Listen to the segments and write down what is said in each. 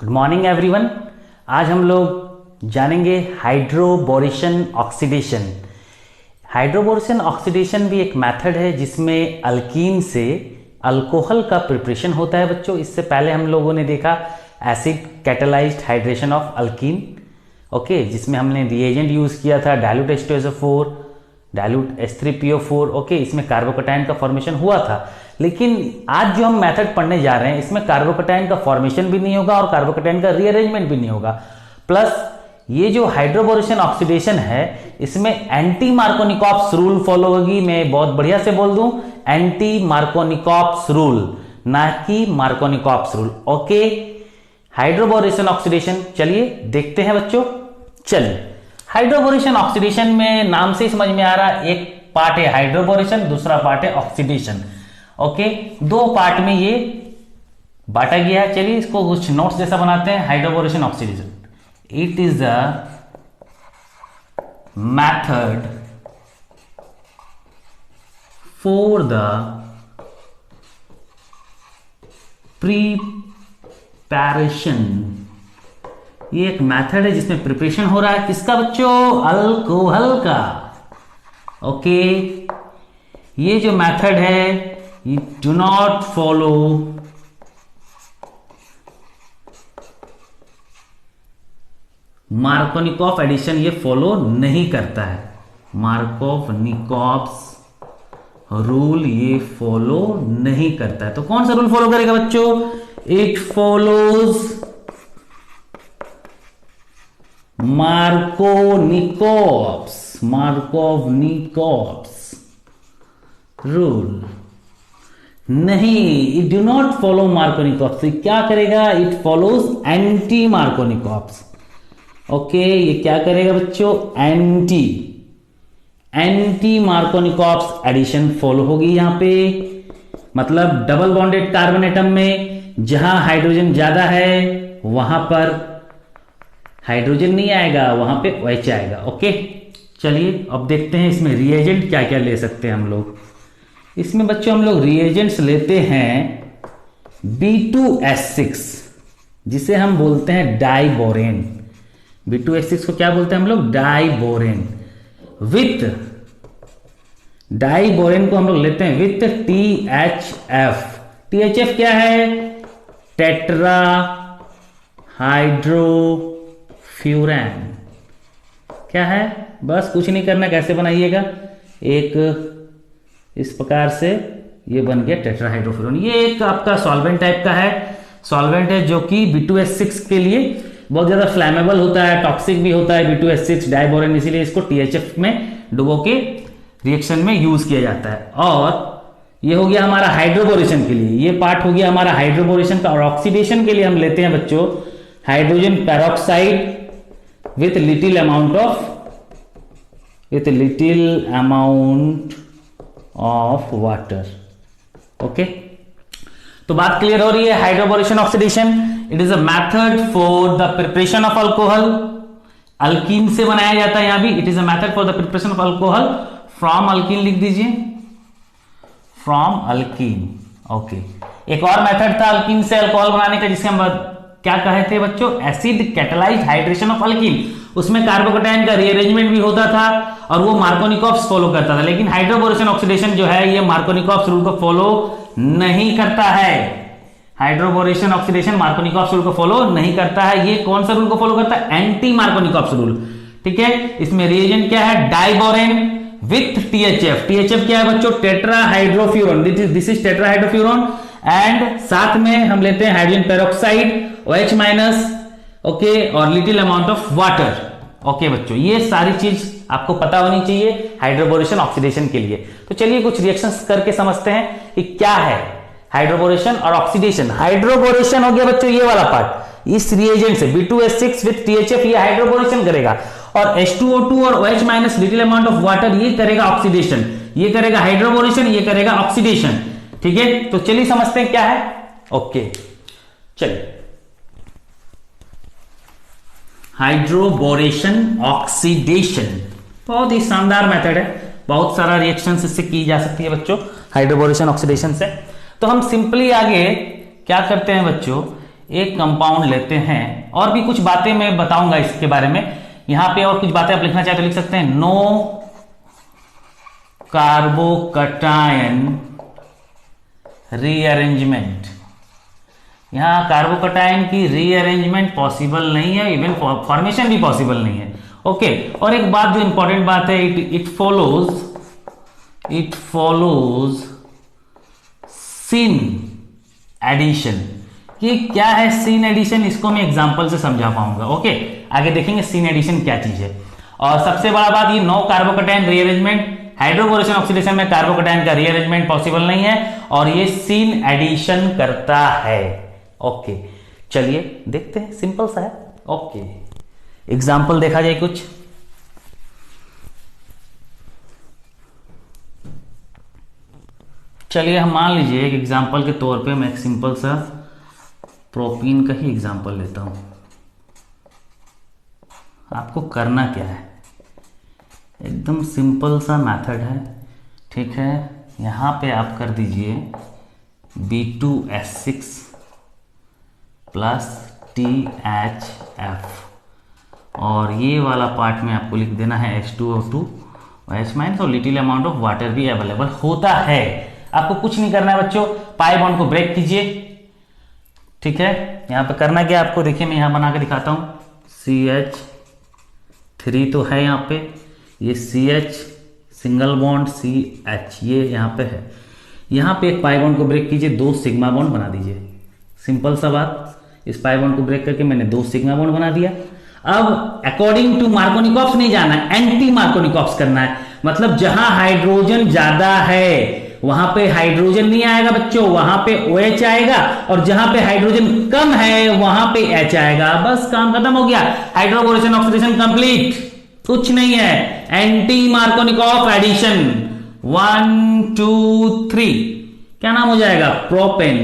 Good morning everyone. आज हम लोग जानेंगे हाइड्रोबोरेशन ऑक्सीडेशन। हाइड्रोबोरेशन ऑक्सीडेशन भी एक मेथड है जिसमें अल्कीन से अल्कोहल का प्रिपरेशन होता है बच्चों। इससे पहले हम लोगों ने देखा acid catalysed hydration of alkyne, okay, जिसमें हमने रिएजेंट यूज़ किया था dilute H2SO4, dilute H3PO4, okay. इसमें कार्बोकैटायन का फॉर्मेशन हुआ था, लेकिन आज जो हम मेथड पढ़ने जा रहे हैं इसमें कार्बोकैटायन का फॉर्मेशन भी नहीं होगा और कार्बोकैटायन का रीअरेंजमेंट भी नहीं होगा। प्लस ये जो हाइड्रोबोरेशन ऑक्सीडेशन है इसमें एंटी मार्कोनिकॉप्स रूल फॉलो होगी। मैं बहुत बढ़िया से बोल दूं, एंटी मार्कोनिकॉप्स रूल, ना कि Markovnikov's rule, okay. Hydroboration oxidation चलिए देखते हैं बच्चों। चलिए, हाइड्रोबोरेशन ऑक्सीडेशन में नाम से समझ में आ रहा है, एक पार्ट है हाइड्रोबोरेशन, दूसरा पार्ट है ऑक्सीडेशन, ओके। दो पार्ट में ये बांटा गया है। चलिए इसको कुछ नोट्स जैसा बनाते हैं। Hydroboration oxidation, it is a method for the preparation, ये एक मेथड है जिसमें प्रिपरेशन हो रहा है किसका बच्चों? अल्कोहल का, ओके। ये जो मेथड है ये do not follow Markovnikov addition, ये फॉलो नहीं करता है। मार्कोनिकॉफ्स रूल ये फॉलो नहीं करता है। तो कौन सा रूल फॉलो करेगा बच्चों? इट फॉलोज मार्कोनिकॉप्स रूल नहीं, इट डू नॉट फॉलो मार्कोनिकॉप्स। क्या करेगा? It follows anti मार्कोनिकॉप्स, okay. ये क्या करेगा बच्चों? एंटी मार्कोनिकॉप्स एडिशन फॉलो होगी यहां पे। मतलब डबल बॉन्डेड कार्बन एटम में जहां हाइड्रोजन ज्यादा है वहां पर हाइड्रोजन नहीं आएगा, वहां पे OH आएगा, ओके। चलिए अब देखते हैं इसमें रिएजेंट क्या क्या ले सकते हैं हम लोग। इसमें बच्चों हम लोग रिएजेंट्स लेते हैं B2H6, जिसे हम बोलते हैं डाइबोरेन। B2H6 को क्या बोलते हैं हम लोग? डाइबोरेन। विथ डाइबोरेन को हम लोग लेते हैं विथ THF। THF क्या है? टेट्रा हाइड्रोफ्यूरैन। क्या है? बस कुछ नहीं करना, कैसे बनाइएगा, एक इस प्रकार से ये बन गया टेट्राहाइड्रोफ्यूरॉन। ये एक आपका सॉल्वेंट टाइप का है, सॉल्वेंट है जो कि B2H6 के लिए बहुत ज्यादा फ्लैमेबल होता है, टॉक्सिक भी होता है B2H6 डाइबोरेन, इसीलिए इसको THF में डुबो के रिएक्शन में यूज किया जाता है। और ये हो गया हमारा हाइड्रोबोरेशन के लिए, ये पार्ट हो गया हमारा हाइड्रोबोरेशन का। और ऑक्सीडेशन के लिए हम लेते हैं बच्चों hydrogen peroxide with little amount of water, okay. तो बात क्लियर हो रही है। Hydroboration oxidation it is a method for the preparation of alcohol. Alkyne से बनाया जाता है यहां भी। It is a method for the preparation of alcohol from alkyne, लिख दीजिए फ्रॉम अल्कीन, ओके। एक और मेथड था अल्कीन से अल्कोहल बनाने का, जिसके हम क्या कहे थे बच्चों? Acid catalysed hydration of alkyne. उसमें कार्बोकैटायन का रीअरेंजमेंट भी होता था और वो मार्कोनिकॉप्स फॉलो करता था। लेकिन हाइड्रोबोरेशन ऑक्सीडेशन जो है ये मार्कोनिकॉप्स रूल को फॉलो नहीं करता है। हाइड्रोबोरेशन ऑक्सीडेशन मार्कोनिकॉप्स रूल को फॉलो नहीं करता है। ये कौन सा रूल को फॉलो करता है? एंटी मार्कोनिकॉप्स रूल, ठीक है। इसमें रिएजेंट क्या है? Diborane with THF। THF क्या है बच्चों? Tetrahydrofuran. This is tetrahydrofuran. And साथ में हम लेते हैं hydrogen peroxide OH minus, okay, और little amount of water, okay बच्चों। ये सारी चीज आपको पता होनी चाहिए हाइड्रोबोरेशन ऑक्सीडेशन के लिए। तो चलिए कुछ रिएक्शंस करके समझते हैं कि क्या है हाइड्रोबोरेशन और ऑक्सीडेशन। हाइड्रोबोरेशन हो गया बच्चों ये वाला पार्ट, इस रिएजेंट से B2H6 विथ THF ये हाइड्रोबोरेशन करेगा, और H2O2 और OH minus little amount of water ये करेगा ऑक्सीडेशन। ये करेगा हाइड्रोबोरेशन, ये करेगा ऑक्सीडेशन, ठीक है। तो चलिए समझते हैं क्या है, ओके। चलिए, हाइड्रोबोरेशन ऑक्सीडेशन बहुत ही शानदार मेथड है, बहुत सारा रिएक्शन इससे की जा सकती है बच्चों हाइड्रोबोरेशन ऑक्सीडेशन से। तो हम सिंपली आगे क्या करते हैं बच्चों, एक कंपाउंड लेते हैं, और भी कुछ बातें मैं बताऊंगा इसके बारे में, यहां पे और कुछ बातें आप लिखना चाहे तो लिख सकते हैं। नो कार्बोकटायन रीअरेंजमेंट, यहां कार्बोकटायन की रीअरेंजमेंट पॉसिबल नहीं है, इवन फॉर्मेशन भी पॉसिबल नहीं है। ओके, और एक बात जो इंपॉर्टेंट बात है, इट फॉलोज सिन एडिशन। कि क्या है सिन एडिशन, इसको मैं एग्जांपल से समझा पाऊंगा। ओके, आगे देखेंगे सिन एडिशन क्या चीज है। और सबसे बड़ा बात, ये no carbocation rearrangement, hydroboration oxidation में कार्बोकटायन का रीअरेंजमेंट पॉसिबल नहीं है, और ये सिन एडिशन करता है। ओके, चलिए देखते हैं, सिंपल सा है। ओके, एग्जांपल देखा जाए कुछ। चलिए हम मान लीजिए एक एग्जांपल के तौर पे मैं एक सिंपल सा प्रोपीन का ही एग्जांपल लेता हूं। आपको करना क्या है, एकदम सिंपल सा मेथड है, ठीक है। यहां पे आप कर दीजिए B2S6 प्लस THF, और ये वाला पार्ट में आपको लिख देना है H2O2 H- और लिटिल अमाउंट ऑफ वाटर भी अवेलेबल होता है। आपको कुछ नहीं करना है बच्चों, पाई बॉन्ड को ब्रेक कीजिए, ठीक है। यहां पे करना क्या आपको, देखिए मैं यहां बना के दिखाता हूं। CH3 तो है यहाँ पे, ये CH सिंगल बॉन्ड CH ये यहाँ पे है। यहाँ पे एक पाई बॉन्ड को ब्रेक कीजिए, 2 सिग्मा बॉन्ड बना दीजिए। सिंपल सा बात, इस पाई बॉन्ड को ब्रेक करके मैंने 2 सिग्मा बॉन्ड बना दिया। अब अकॉर्डिंग टू मार्कोनिकॉप्स नहीं जाना है, एंटी मार्कोनिकॉप्स करना है। मतलब जहां हाइड्रोजन ज्यादा है वहां पे हाइड्रोजन नहीं आएगा बच्चों, वहां पे OH आएगा, और जहां पे हाइड्रोजन कम है वहां पे H आएगा। बस काम खत्म हो गया, हाइड्रोबोरेशन ऑक्सीडेशन कंप्लीट, कुछ नहीं है। एंटी मार्कोनिकॉफ एडिशन 1 2 3, क्या नाम हो जाएगा, प्रोपेन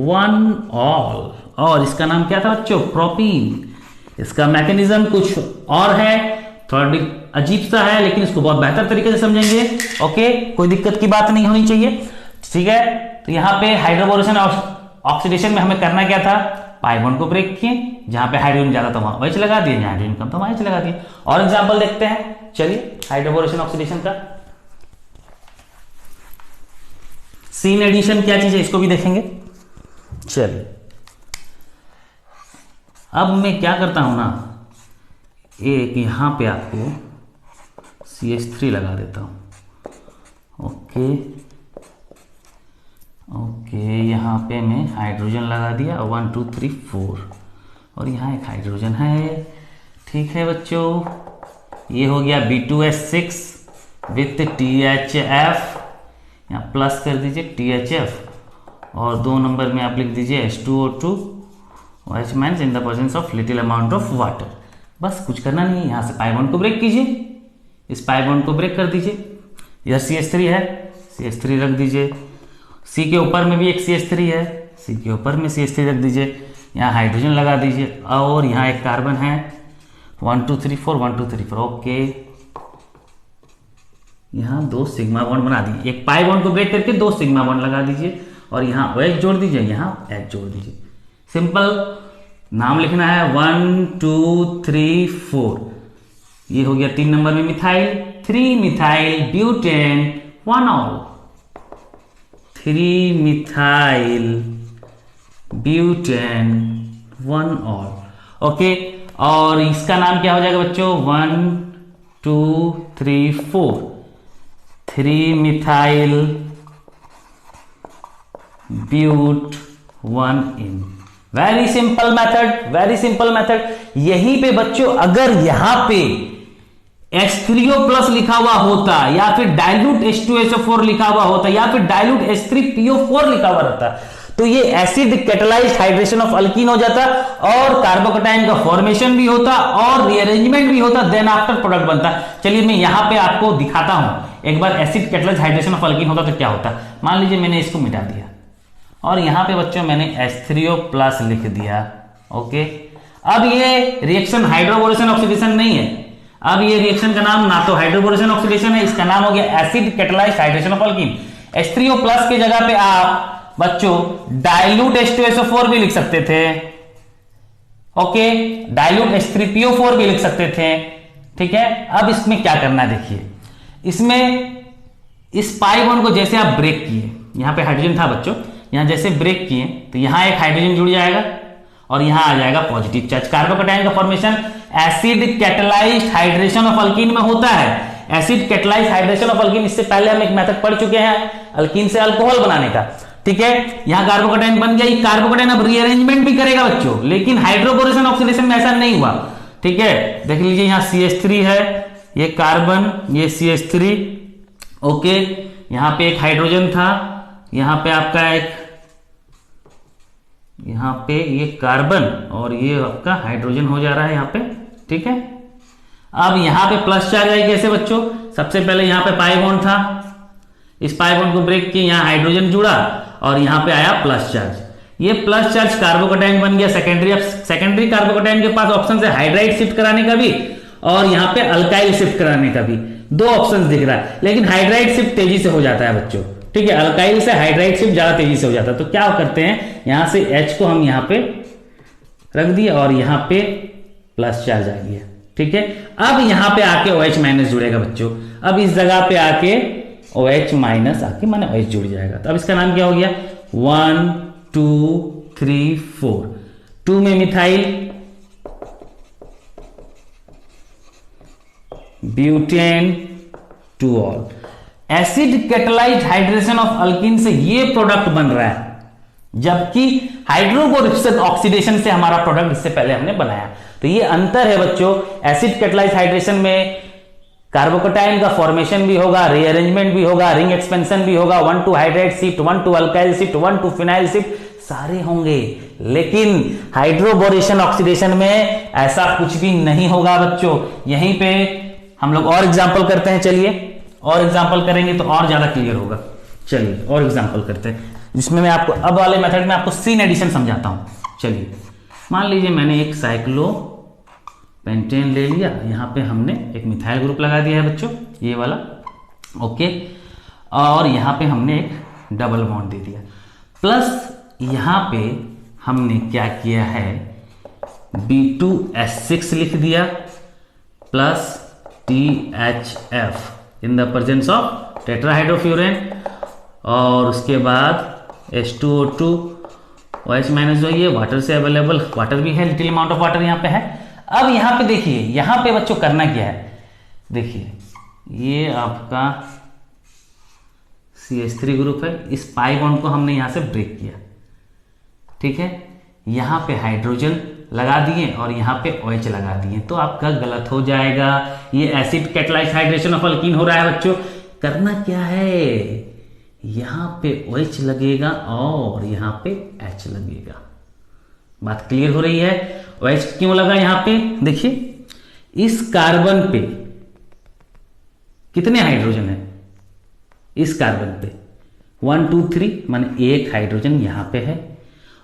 1 ऑल, और इसका नाम क्या था बच्चों, प्रोपीन। इसका मैकेनिज्म कुछ और है, थोड़ा अजीब सा है, लेकिन इसको बहुत बेहतर तरीके से समझेंगे। ओके, कोई दिक्कत की बात नहीं होनी चाहिए, ठीक है। तो यहां पे हाइड्रोबोरेशन ऑक्सीडेशन में हमें करना क्या था, पाई बॉन्ड को ब्रेक किए, जहां पे हाइड्रोजन ज्यादा था वहां OH लगा दिए, जहां हाइड्रोजन कम था वहां H लगा दिए। और एग्जांपल देखते हैं, चलिए हाइड्रोबोरेशन ऑक्सीडेशन का। सीन एडिशन क्या चीज है इसको भी देखेंगे। चलिए अब मैं क्या करता हूं ना, एक यहां पे आपको CH3 लगा देता हूं। ओके ओके, यहां पे मैं हाइड्रोजन लगा दिया, 1 2 3 4, और यहां एक हाइड्रोजन है, ठीक है बच्चों। ये हो गया B2S6 विथ THF, यहाँ प्लस कर दीजिए THF, और 2 नंबर में आप लिख दीजिए H2O2 OH- in the presence of little amount of water. बस कुछ करना नहीं है, यहां से पाई बॉन्ड को ब्रेक कीजिए, इस पाई बॉन्ड को ब्रेक कर दीजिए। यह CH3 है, CH3 रख दीजिए, C के ऊपर में भी एक CH3 है, C के ऊपर में CH3 रख दीजिए, यहाँ हाइड्रोजन लगा दीजिए, और यहाँ एक कार्बन है 1 2 3 4 1 2 3 4। ओके, यहाँ 2 सिग्मा बॉन्ड बना दिए, एक पाई बॉन्ड को ब्रेक करके 2 सिग्मा बॉन्ड लगा दीजिए, और यहाँ OH जोड़ दीजिए, यहाँ H जोड़ दीजिए। सिंपल, नाम लिखना है 1 2 3 4, ये हो गया 3 नंबर में methyl, 3 methyl butane 1 all, 3 methyl butane 1 all. Okay, और इसका नाम क्या हो जाएगा बच्चों, 1 2 3 4, 3 methyl but 1 yne. Very simple method, very simple method. यहीं पे बच्चों अगर यहां पे H3O प्लस लिखा हुआ होता, या फिर डाइल्यूट H2SO4 लिखा हुआ होता, या फिर डाइल्यूट H3PO4 लिखा हुआ रहता, तो ये acid catalysed hydration of alkyne हो जाता, और कार्बोकटायन का फॉर्मेशन भी होता, और रीअरेंजमेंट भी होता, देन आफ्टर प्रोडक्ट बनता। चलिए मैं यहां पे आपको दिखाता हूं, एक बार acid catalysed hydration of alkene होता तो क्या होता। मान लीजिए मैंने इसको मिटा दिया, और यहां पे बच्चों मैंने H3O प्लस लिख दिया। ओके, अब ये रिएक्शन हाइड्रोबोरेशन ऑक्सीडेशन नहीं है, अब ये रिएक्शन का नाम ना तो हाइड्रोबोरेशन ऑक्सीडेशन है, इसका नाम हो गया acid catalysed hydration of alkyne. H3O plus के जगह पे आप बच्चों डाइल्यूट H2SO4 भी लिख सकते थे, ओके, डाइल्यूट H3PO4 भी लिख सकते थे, ठीक है। अब इसमें क्या करना है देखिए, इसमें इस पाई बॉन्ड को जैसे आप ब्रेक किए, यहां पे हाइड्रोजन था बच्चों, यहां जैसे ब्रेक किए तो यहां एक हाइड्रोजन जुड़ जाएगा और यहां आ जाएगा पॉजिटिव चार्ज। कार्बोकैटायन का formation acid catalysed hydration of alkyne में होता है। Acid catalysed hydration of alkyne, इससे पहले हम एक मेथड पढ़ चुके हैं अल्कीन से अल्कोहल बनाने का, ठीक है। यहां कार्बोकैटायन बन गया, ये कार्बोकैटायन अब रीअरेंजमेंट भी करेगा बच्चों, लेकिन हाइड्रोबोरेशन ऑक्सीडेशन में ऐसा नहीं हुआ, ठीक है। देख लीजिए यहां CH3 है, ये कार्बन, ये CH3, ओके। यहां पे एक हाइड्रोजन था, यहां पे आपका एक, यहां पे ये कार्बन और ये आपका हाइड्रोजन हो जा रहा है यहां पे, ठीक है। अब यहां पे प्लस चार्ज आई कैसे बच्चों, सबसे पहले यहां पे पाई बॉन्ड था, इस पाई बॉन्ड को ब्रेक किया, यहां हाइड्रोजन जुड़ा और यहां पे आया प्लस चार्ज। ये प्लस चार्ज कार्बोकैटायन बन गया सेकेंडरी। अब सेकेंडरी कार्बोकैटायन के पास ऑप्शन है हाइड्राइड शिफ्ट कराने का भी और यहां पे अल्काइल शिफ्ट कराने का भी, दो ऑप्शन दिख रहा है, लेकिन हाइड्राइड शिफ्ट तेजी से हो जाता है बच्चों, ठीक है। अल्काइल से हाइड्राइड शिफ्ट ज्यादा तेजी से हो जाता है। तो क्या करते हैं, यहां से H को हम यहां पे रख दिए और यहां पे प्लस चार्ज आ गया, ठीक है। अब यहां पे आके OH माइनस जुड़ेगा बच्चों, अब इस जगह पे आके OH माइनस आके माने OH जुड़ जाएगा। तो अब इसका नाम क्या हो गया, 1 2 3 4, 2 में methyl, butane, 2 all. Acid catalysed hydration of alkene से ये प्रोडक्ट बन रहा है, जबकि हाइड्रोबोरेशन ऑक्सीडेशन से हमारा प्रोडक्ट इससे पहले हमने बनाया। तो ये अंतर है बच्चों, एसिड कैटालाइज्ड हाइड्रेशन में कार्बोकैटायन का फॉर्मेशन भी होगा, रीअरेंजमेंट भी होगा, रिंग एक्सपेंशन भी होगा, 1 to hydride shift, 1 to alkyl shift, 1 to phenyl shift, सारे होंगे। लेकिन हाइड्रोबोरेशन ऑक्सीडेशन में ऐसा कुछ भी नहीं होगा बच्चों। यहीं पे हम लोग और एग्जांपल करते हैं, चलिए और एग्जांपल करेंगे तो और ज्यादा क्लियर होगा। चलिए और एग्जांपल करते हैं, जिसमें मैं आपको अब वाले मेथड में आपको सीन एडिशन समझाता हूं। चलिए मान लीजिए मैंने एक साइक्लो पेंटेन ले लिया, यहां पे हमने एक मिथाइल ग्रुप लगा दिया है बच्चों, ये वाला, ओके, और यहां पे हमने एक डबल बॉन्ड दे दिया, प्लस यहां पे हमने क्या किया है, B2S6 लिख दिया plus THF in the presence of tetrahydrofuran, और उसके बाद H2O2 OH माइनस जो ये वाटर से अवेलेबल, वाटर भी है, लिटिल अमाउंट ऑफ वाटर यहाँ पे है। अब यहाँ पे देखिए, यहाँ पे बच्चों करना क्या है, देखिए ये आपका CH3 ग्रुप है, इस पाई बॉन्ड को हमने यहां से ब्रेक किया, ठीक है। यहां पे हाइड्रोजन लगा दिए और यहां पे OH लगा दिए, तो आपका गलत हो जाएगा। ये acid catalysed hydration of alkyne हो रहा है बच्चों। करना क्या है, यहां पे OH लगेगा और यहां पे H लगेगा। बात क्लियर हो रही है। OH क्यों लगा यहां पे, देखिए इस कार्बन पे कितने हाइड्रोजन है, इस कार्बन पे 1 2 3 माने एक हाइड्रोजन यहां पे है,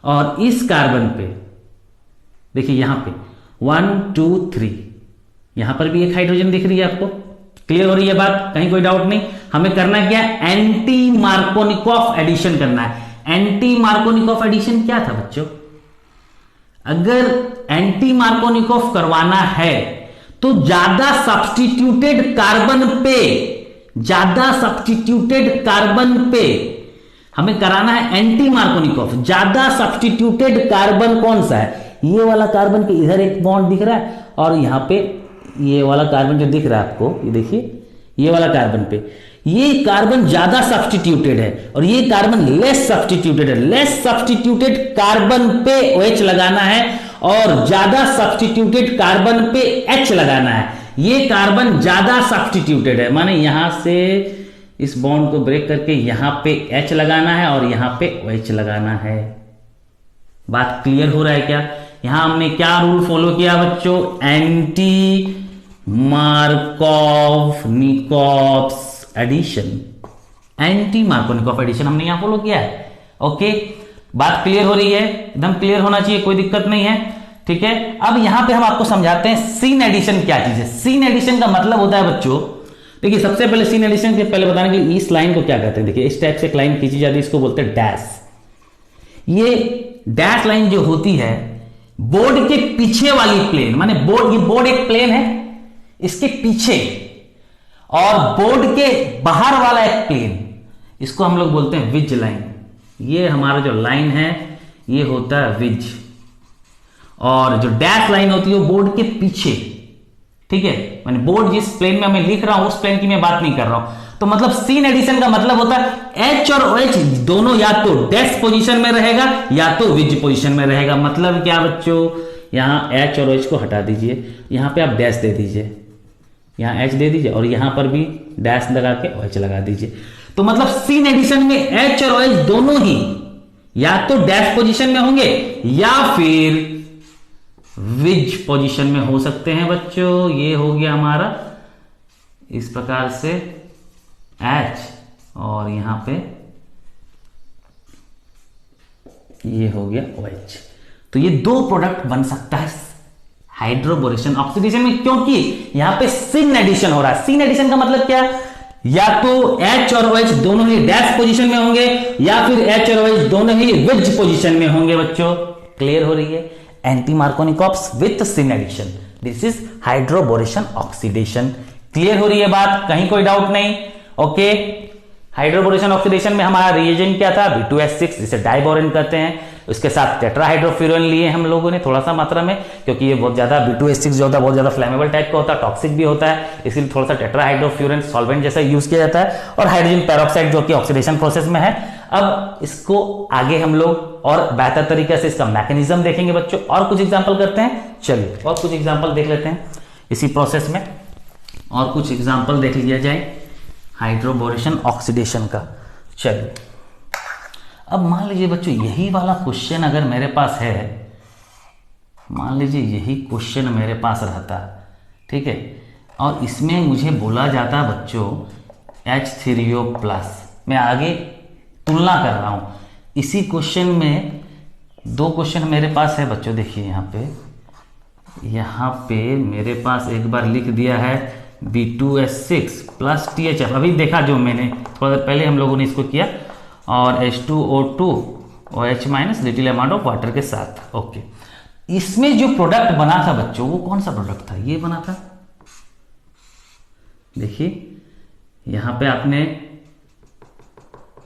और इस कार्बन पे देखिए यहां पे 1 2 3 यहां पर भी एक हाइड्रोजन दिख रही है आपको। क्लियर हो रही है बात, कहीं कोई डाउट नहीं। हमें करना क्या है, एंटी मार्कोनिकॉफ एडिशन करना है। एंटी मार्कोनिकॉफ एडिशन क्या था बच्चों, अगर एंटी मार्कोनिकॉफ करवाना है तो ज्यादा सब्स्टिट्यूटेड कार्बन पे हमें कराना है एंटी मार्कोनिकॉफ। ज्यादा सब्स्टिट्यूटेड कार्बन कौन सा है, ये वाला कार्बन के इधर एक बॉन्ड दिख रहा है, और यहां पे ये वाला कार्बन जो दिख रहा है आपको, ये देखिए ये वाला कार्बन पे, ये कार्बन ज्यादा सब्स्टिट्यूटेड है और ये कार्बन लेस सब्स्टिट्यूटेड है। लेस सब्स्टिट्यूटेड कार्बन पे OH लगाना है और ज्यादा सब्स्टिट्यूटेड कार्बन पे H लगाना है। ये कार्बन ज्यादा सब्स्टिट्यूटेड है, माने यहां से इस बॉन्ड को ब्रेक करके यहां पे H लगाना है और यहां पे OH लगाना है। बात क्लियर हो रहा है क्या। यहां हमने क्या रूल फॉलो किया बच्चों, anti Markovnikov addition, anti Markovnikov addition हमने यहां फॉलो किया है। ओके, बात क्लियर हो रही है, एकदम क्लियर होना चाहिए, कोई दिक्कत नहीं है, ठीक है। अब यहां पे हम आपको समझाते हैं सीन एडिशन क्या चीज है। सीन एडिशन का मतलब होता है बच्चों, देखिए सबसे पहले सीन एडिशन के पहले बताने के लिए इस लाइन को क्या कहते हैं, देखिए इस टाइप से एक लाइन खींची जाती है, इसको बोलते हैं डैश। ये डैश लाइन जो होती है बोर्ड के पीछे वाली प्लेन, माने बोर्ड एक प्लेन है, इसके पीछे और बोर्ड के बाहर वाला एक प्लेन, इसको हम लोग बोलते हैं विज लाइन। ये हमारा जो लाइन है ये होता है विज, और जो डैश लाइन होती है वो बोर्ड के पीछे, ठीक है। मैंने बोर्ड जिस प्लेन में मैं लिख रहा हूं उस प्लेन की मैं बात नहीं कर रहा हूं। तो मतलब सीन एडिशन का मतलब होता है एच और ओ एच दोनों या तो डैश पोजीशन में रहेगा या तो विज पोजीशन में रहेगा। मतलब क्या बच्चों, यहां एच और ओ एच को हटा दीजिए, यहां पे आप डैश दे दीजिए, यहां एच दे दीजिए और यहां पर भी डैश लगा के ओ एच लगा दीजिए। तो मतलब सीन एडिशन में एच और ओ एच दोनों ही या तो डैश पोजीशन में होंगे या फिर विज पोजीशन में हो सकते हैं बच्चों। ये हो गया हमारा इस प्रकार से H, और यहां पे ये हो गया OH। तो ये दो प्रोडक्ट बन सकता है हाइड्रोबोरेशन ऑक्सीडेशन में, क्योंकि यहां पे सिन एडिशन हो रहा है। सिन एडिशन का मतलब क्या, या तो H और OH दोनों ही डैश पोजीशन में होंगे या फिर H और OH दोनों ही विज पोजीशन में होंगे बच्चों। क्लियर हो रही है? Anti Markovnikov's with syn addition, this is hydroboration oxidation. Clear हो रही है बात? कहीं कोई डाउट नहीं? ओके। हाइड्रोबोरेशन ऑक्सीडेशन में हमारा रिएजेंट क्या था, B2H6 जिसे डाइबोरेन कहते हैं। उसके साथ टेट्राहाइड्रोफ्यूरन लिए हम लोगों ने थोड़ा सा मात्रा में, क्योंकि ये बहुत ज्यादा B2H6 जो होता है बहुत ज्यादा फ्लेमेबल टाइप का होता है, टॉक्सिक भी होता है, इसलिए थोड़ा सा टेट्राहाइड्रोफ्यूरन सॉल्वेंट जैसा यूज किया जाता है। और हाइड्रोजन पेरोक्साइड जो कि ऑक्सीडेशन प्रोसेस में है। अब इसको आगे हम लोग और बेहतर तरीके से इसका मैकेनिज्म देखेंगे बच्चों। और कुछ एग्जांपल करते हैं, चलिए और कुछ एग्जांपल देख लेते हैं इसी प्रोसेस में, और कुछ एग्जांपल देख लिया जाए हाइड्रोबोरेशन ऑक्सीडेशन का। चलिए अब मान लीजिए बच्चों यही वाला क्वेश्चन अगर मेरे पास है, मान लीजिए यही क्वेश्चन मेरे पास रहता, ठीक है, और इसमें मुझे बोला जाता बच्चों H3O+, मैं आगे तुलना कर रहा हूं इसी क्वेश्चन में। दो क्वेश्चन मेरे पास है बच्चों, देखिए यहाँ पे मेरे पास एक बार लिख दिया है B2H6 प्लस THF, अभी देखा जो मैंने थोड़ा देर पहले हम लोगों ने इसको किया, और H2O2 OH minus little amount of water के साथ। ओके, इसमें जो प्रोडक्ट बना था बच्चों वो कौन सा प्रोडक्ट था, ये बना था। देखिए यहां पे आपने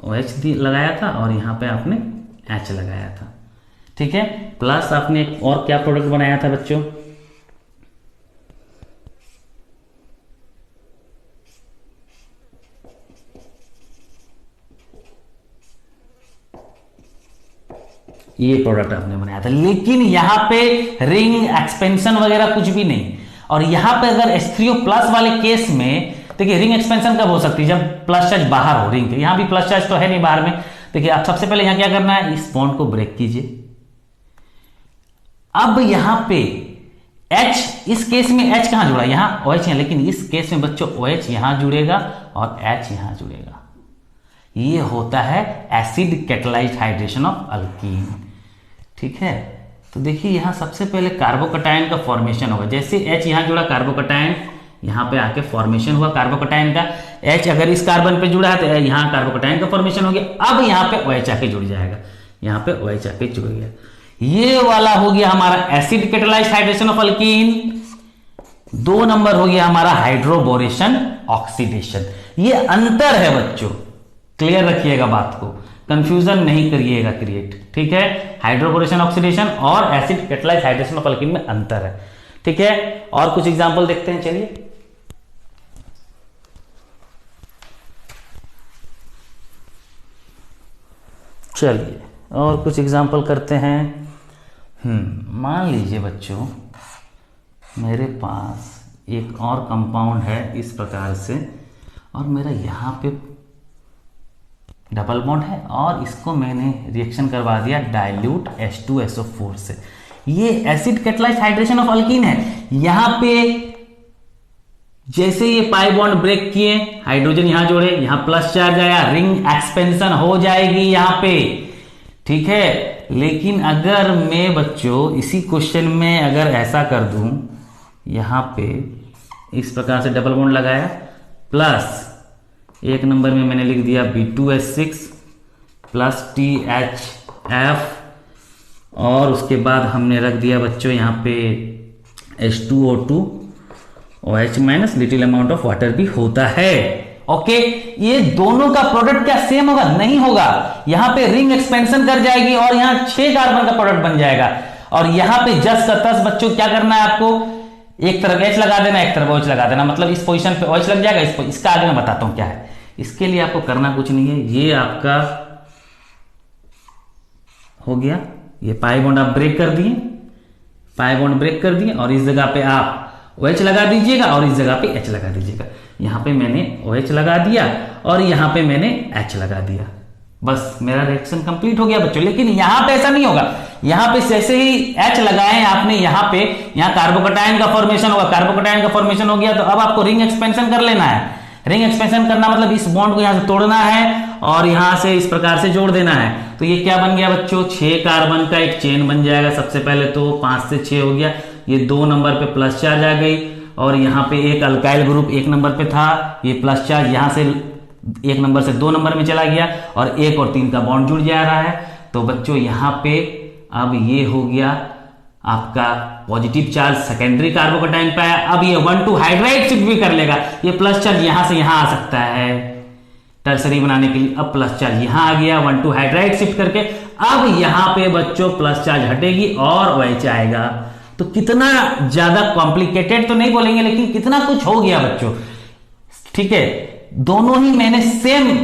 OH लगाया था और यहां पे आपने H लगाया था, ठीक है। प्लस आपने एक और क्या प्रोडक्ट बनाया था बच्चों, ये प्रोडक्ट आपने बनाया था, लेकिन यहां पे रिंग एक्सपेंशन वगैरह कुछ भी नहीं। और यहां पे अगर H3O+ वाले केस में देखिए रिंग एक्सपेंशन कब हो सकती है, जब प्लस चार्ज बाहर हो रिंग के। यहां भी प्लस चार्ज तो है नहीं बाहर में। देखिए आप सबसे पहले यहां क्या करना है, इस बॉन्ड को ब्रेक कीजिए। अब यहां पे H, इस केस में H कहां जुड़ा, यहां OH है, लेकिन इस केस में बच्चों OH यहां जुड़ेगा और H यहां जुड़ेगा। ये होता है acid catalysed hydration of alkyne, ठीक है। तो देखिए यहां सबसे पहले कार्बोकटायन का फॉर्मेशन होगा। जैसे H यहां जुड़ा, कार्बोकटायन यहां पे आके फॉर्मेशन हुआ कार्बोकटायन का। H अगर इस कार्बन पे जुड़ा है तो यहां कार्बोकटायन का फॉर्मेशन हो गया। अब यहां पे OH आके जुड़ जाएगा, यहां पे OH आके जुड़ गया। ये वाला हो गया हमारा acid catalysed hydration of alkyne. 2 number हो गया हमारा हाइड्रोबोरेशन ऑक्सीडेशन। ये अंतर है बच्चों, क्लियर रखिएगा बात को, कंफ्यूजन नहीं करिएगा क्रिएट, ठीक है। हाइड्रोबोरेशन ऑक्सीडेशन और acid catalysed hydration of alkyne में अंतर है, ठीक है। और कुछ एग्जांपल देखते हैं, चलिए। चलिए और कुछ एग्जांपल करते हैं। मान लीजिए बच्चों मेरे पास एक और कंपाउंड है इस प्रकार से, और मेरा यहां पे डबल बॉन्ड है और इसको मैंने रिएक्शन करवा दिया डाइल्यूट H2SO4 से। ये acid catalysed hydration of alkyne है। यहां पे जैसे ये पाई बॉन्ड ब्रेक किए, हाइड्रोजन यहां जोड़े, यहां प्लस चार्ज आया, रिंग एक्सपेंशन हो जाएगी यहां पे, ठीक है। लेकिन अगर मैं बच्चों इसी क्वेश्चन में अगर ऐसा कर दूं, यहां पे इस प्रकार से डबल बॉन्ड लगाया, प्लस 1 नंबर में मैंने लिख दिया B2H6 प्लस TH F और उसके बाद हमने रख दिया बच्चों यहाँ पे H2O2 OH minus, little amount of water भी होता है। ओके, ये दोनों का प्रोडक्ट क्या सेम होगा? नहीं होगा। यहां पे रिंग एक्सपेंशन कर जाएगी और यहां 6 कार्बन का प्रोडक्ट बन जाएगा। और यहां पे जस का तस बच्चों क्या करना है आपको, एक तरफ H लगा देना, एक तरफ OH लगा देना, मतलब इस पोजीशन पे OH लग जाएगा। इसका आगे मैं बताता हूं क्या है। इसके लिए आपको करना कुछ नहीं है, ये आपका हो गया, ये पाई बॉन्ड आप ब्रेक कर दिए, पाई बॉन्ड ब्रेक कर दिए और इस जगह पे आप OH लगा दीजिएगा और इस जगह पे H लगा दीजिएगा। यहां पे मैंने OH लगा दिया और यहां पे मैंने H लगा दिया, बस मेरा रिएक्शन कंप्लीट हो गया बच्चों। लेकिन यहां पे ऐसा नहीं होगा, यहां पे जैसे ही H लगाए आपने, यहां पे यहां कार्बोकैटायन का फॉर्मेशन होगा, कार्बोकैटायन का फॉर्मेशन हो गया तो अब आपको रिंग एक्सपेंशन कर लेना है। रिंग एक्सपेंशन करना मतलब इस बॉन्ड को यहां से तोड़ना है और यहां से इस प्रकार से जोड़ देना है। तो ये क्या बन गया बच्चों, 6 कार्बन का एक चेन बन जाएगा। सबसे पहले तो 5 से 6 हो गया, ये 2 नंबर पे प्लस चार्ज आ गई और यहाँ पे एक अल्काइल ग्रुप 1 नंबर पे था, ये प्लस चार्ज यहाँ से 1 नंबर से 2 नंबर में चला गया और 1 और 3 का बॉन्ड जुड़ जा रहा है। तो बच्चों यहाँ पे अब ये हो गया आपका पॉजिटिव चार्ज सेकेंडरी कार्बोकैटायन पे आया। अब ये 1,2 हाइड्राइड शिफ्ट भी कर लेगा, ये प्लस चार्ज यहां से यहां आ सकता है टर्सरी बनाने के लिए। अब प्लस चार्ज यहां आ गया 1,2 हाइड्राइड शिफ्ट करके, अब यहां पे बच्चों प्लस चार्ज हटेगी और OH आएगा। तो कितना ज्यादा कॉम्प्लिकेटेड तो नहीं बोलेंगे, लेकिन कितना कुछ हो गया बच्चों। ठीक है, दोनों ही मैंने सेम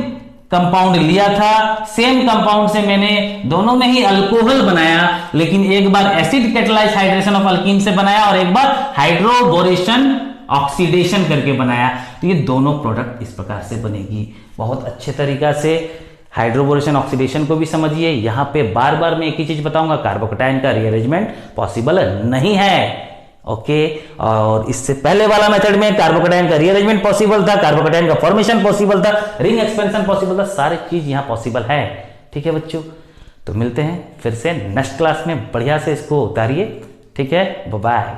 कंपाउंड लिया था, सेम कंपाउंड से मैंने दोनों में ही अल्कोहल बनाया, लेकिन एक बार acid catalyse hydration of alkene से बनाया और एक बार हाइड्रोबोरेशन ऑक्सीडेशन करके बनाया। तो ये दोनों प्रोडक्ट इस प्रकार से बनेगी। बहुत अच्छे तरीका से हाइड्रोबोरेशन ऑक्सीडेशन को भी समझिए। यहां पे बार बार मैं एक ही चीज बताऊंगा, कार्बोकैटायन का रीअरेंजमेंट पॉसिबल नहीं है। ओके, और इससे पहले वाला मेथड में कार्बोकैटायन का रीअरेंजमेंट पॉसिबल था, कार्बोकैटायन का फॉर्मेशन पॉसिबल था, रिंग एक्सपेंशन पॉसिबल था, सारी चीज यहां पॉसिबल है। ठीक है बच्चों, तो मिलते हैं फिर से नेक्स्ट क्लास में, बढ़िया से इसको उतारिए। ठीक है, बाय बाय।